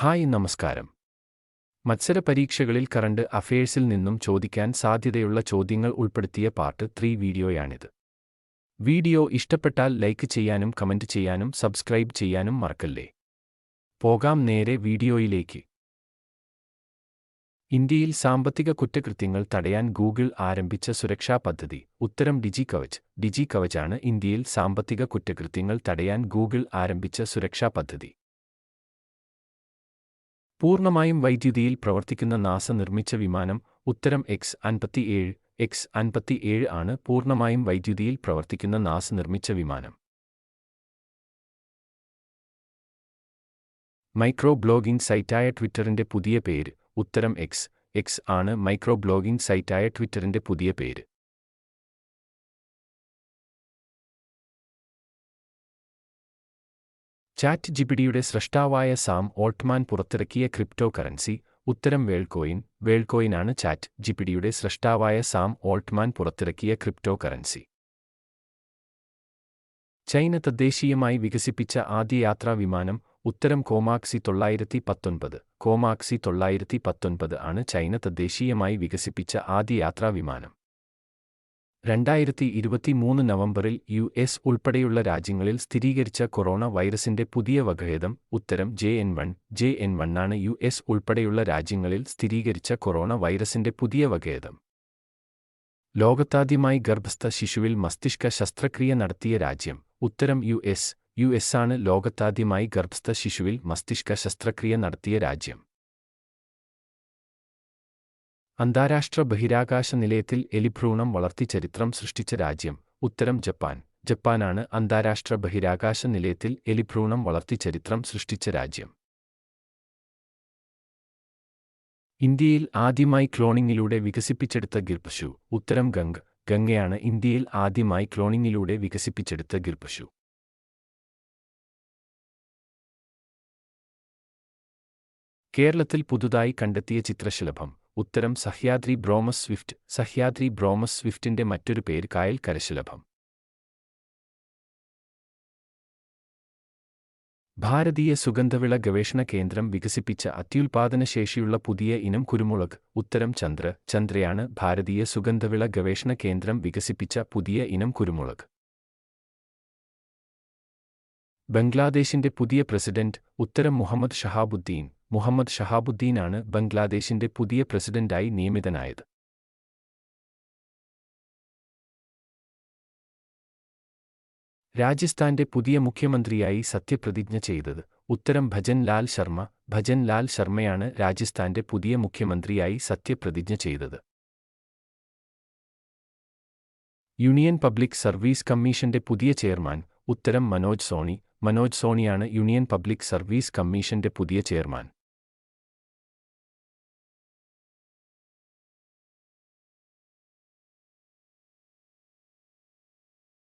Hi നമസ്കാരം. മത്സരപരീക്ഷകളിൽ current അഫയേഴ്സിൽ നിന്നും ചോദിക്കാൻ സാധ്യതയുള്ള ചോദ്യങ്ങൾ ഉൾപ്പെടുത്തിയ പാർട്ട് 3 വീഡിയോയാണിത്. വീഡിയോ ഇഷ്ടപ്പെട്ടാൽ ലൈക്ക് ചെയ്യാനും കമന്റ് ചെയ്യാനും സബ്സ്ക്രൈബ് ചെയ്യാനും മറക്കല്ലേ. പോകാം നേരെ വീഡിയോയിലേക്ക്. ഇന്ത്യയിൽ സാമ്പത്തിക കുറ്റകൃത്യങ്ങൾ തടയാൻ ഗൂഗിൾ ആരംഭിച്ച സുരക്ഷാ പദ്ധതി. ഉത്തരം ഡിജികവച്. ഡിജികവചാണ് ഇന്ത്യയിൽ സാമ്പത്തിക കുറ്റകൃത്യങ്ങൾ തടയാൻ ഗൂഗിൾ ആരംഭിച്ച സുരക്ഷാ പദ്ധതി. പൂർണ്ണമായും വൈദ്യുതിയിൽ പ്രവർത്തിക്കുന്ന നാസ നിർമ്മിച്ച വിമാനം. ഉത്തരം X-57. X-57 ആണ് പൂർണ്ണമായും വൈദ്യുതിയിൽ പ്രവർത്തിക്കുന്ന നാസ നിർമ്മിച്ച വിമാനം. മൈക്രോ ബ്ലോഗിംഗ് സൈറ്റായ ട്വിറ്ററിന്റെ പുതിയ പേര്. ഉത്തരം X. X ആണ് മൈക്രോ ബ്ലോഗിംഗ് സൈറ്റായ ട്വിറ്ററിന്റെ പുതിയ പേര്. ചാറ്റ് ജിപിടിയുടെ സ്രഷ്ടാവായ സാം ഓൾട്ട്മാൻ പുറത്തിറക്കിയ ക്രിപ്റ്റോ കറൻസി. ഉത്തരം വേൾകോയിൻ. വേൾകോയിനാണ് ചാറ്റ് ജിപിടിയുടെ സ്രഷ്ടാവായ സാം ഓൾട്ട്മാൻ പുറത്തിറക്കിയ ക്രിപ്റ്റോ കറൻസി. ചൈന തദ്ദേശീയമായി വികസിപ്പിച്ച ആദ്യ യാത്രാ വിമാനം. ഉത്തരം കോമാക്സി 919. കോമാക്സി 919 ആണ് ചൈന തദ്ദേശീയമായി വികസിപ്പിച്ച ആദ്യ യാത്രാ വിമാനം. 2023 നവംബറിൽ US ഉൾപ്പെടെയുള്ള രാജ്യങ്ങളിൽ സ്ഥിരീകരിച്ച കൊറോണ വൈറസിന്റെ പുതിയ വകഭേദം. ഉത്തരം JN1. JN1 ആണ് US ഉൾപ്പെടെയുള്ള രാജ്യങ്ങളിൽ സ്ഥിരീകരിച്ച കൊറോണ വൈറസിന്റെ പുതിയ വകഭേദം. ലോകത്താദ്യമായി ഗർഭസ്ഥ ശിശുവിൽ മസ്തിഷ്ക ശസ്ത്രക്രിയ നടത്തിയ രാജ്യം. ഉത്തരം US. US ആണ് ലോകത്താദ്യമായി ഗർഭസ്ഥ ശിശുവിൽ മസ്തിഷ്ക ശസ്ത്രക്രിയ നടത്തിയ രാജ്യം. അന്താരാഷ്ട്ര ബഹിരാകാശ നിലയത്തിൽ എലിഭ്രൂണം വളർത്തി ചരിത്രം സൃഷ്ടിച്ച രാജ്യം. ഉത്തരം ജപ്പാൻ. ജപ്പാനാണ് അന്താരാഷ്ട്ര ബഹിരാകാശ നിലയത്തിൽ എലിഭ്രൂണം വളർത്തി ചരിത്രം സൃഷ്ടിച്ച രാജ്യം. ഇന്ത്യയിൽ ആദ്യമായി ക്ലോണിംഗിലൂടെ വികസിപ്പിച്ചെടുത്ത ഗിർപശു. ഉത്തരം ഗംഗ. ഗംഗയാണ് ഇന്ത്യയിൽ ആദ്യമായി ക്ലോണിംഗിലൂടെ വികസിപ്പിച്ചെടുത്ത ഗിർപശു. കേരളത്തിൽ പുതുതായി കണ്ടെത്തിയ ചിത്രശലഭം. ഉത്തരം സഹ്യാദ്രി ബ്രോമസ് സ്വിഫ്റ്റ്. സഹ്യാദ്രി ബ്രോമസ് സ്വിഫ്റ്റിന്റെ മറ്റൊരു പേര് കായൽ കരശലഭം. ഭാരതീയ സുഗന്ധവിള ഗവേഷണ കേന്ദ്രം വികസിപ്പിച്ച അത്യുൽപാദനശേഷിയുള്ള പുതിയ ഇനം കുരുമുളക്. ഉത്തരം ചന്ദ്ര. ചന്ദ്രയാണ് ഭാരതീയ സുഗന്ധവിള ഗവേഷണ കേന്ദ്രം വികസിപ്പിച്ച പുതിയ ഇനം കുരുമുളക്. ബംഗ്ലാദേശിന്റെ പുതിയ പ്രസിഡന്റ്. ഉത്തരം മുഹമ്മദ് ഷഹാബുദ്ദീൻ. മുഹമ്മദ് ഷഹാബുദ്ദീനാണ് ബംഗ്ലാദേശിന്റെ പുതിയ പ്രസിഡന്റായി നിയമിതനായത്. രാജസ്ഥാന്റെ പുതിയ മുഖ്യമന്ത്രിയായി സത്യപ്രതിജ്ഞ ചെയ്തത്. ഉത്തരം ഭജൻ ലാൽ ശർമ്മ. ഭജൻ ലാൽ ശർമ്മയാണ് രാജസ്ഥാന്റെ പുതിയ മുഖ്യമന്ത്രിയായി സത്യപ്രതിജ്ഞ ചെയ്തത്. യൂണിയൻ പബ്ലിക് സർവീസ് കമ്മീഷന്റെ പുതിയ ചെയർമാൻ. ഉത്തരം മനോജ് സോണി. മനോജ് സോണിയാണ് യൂണിയൻ പബ്ലിക് സർവീസ് കമ്മീഷന്റെ പുതിയ ചെയർമാൻ.